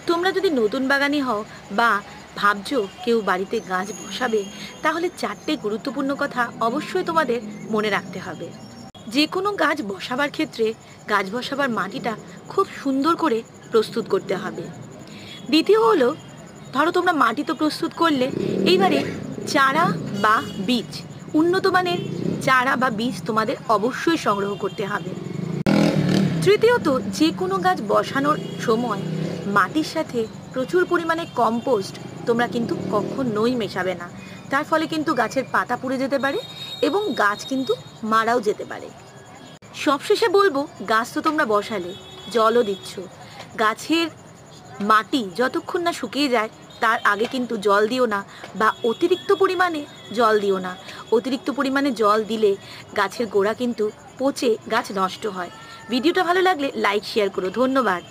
তোমরা যদি নতুন বাগানি হও বা ভাবছো কেউ বাড়িতে গাছ বসাবে, তাহলে 4টে গুরুত্বপূর্ণ কথা অবশ্যই তোমাদের মনে রাখতে হবে। যে কোনো গাছ বসাবার ক্ষেত্রে গাছ বসাবার মাটিটা খুব সুন্দর করে প্রস্তুত করতে হবে। দ্বিতীয় হলো, ধরো তোমরা মাটি তো প্রস্তুত করলে, এইবারে চারা বা বীজ, উন্নত মানের চারা বা বীজ তোমাদের অবশ্যই সংগ্রহ করতে হবে। তৃতীয়ত, যে কোনো গাছ বসানোর সময় মাটির সাথে প্রচুর পরিমাণে কম্পোস্ট তোমরা কিন্তু কখনোই মেশাবে না। তার ফলে কিন্তু গাছের পাতা পুড়ে যেতে পারে এবং গাছ কিন্তু মারাও যেতে পারে। সবশেষে বলবো, গাছ তো তোমরা বসালে, জলও দিচ্ছ। গাছের মাটি যতক্ষণ না শুকিয়ে যায় তার আগে কিন্তু জল দিও না, বা অতিরিক্ত পরিমাণে জল দিও না। অতিরিক্ত পরিমাণে জল দিলে গাছের গোড়া কিন্তু পচে গাছ নষ্ট হয়। ভিডিওটা ভালো লাগলে লাইক শেয়ার করো। ধন্যবাদ।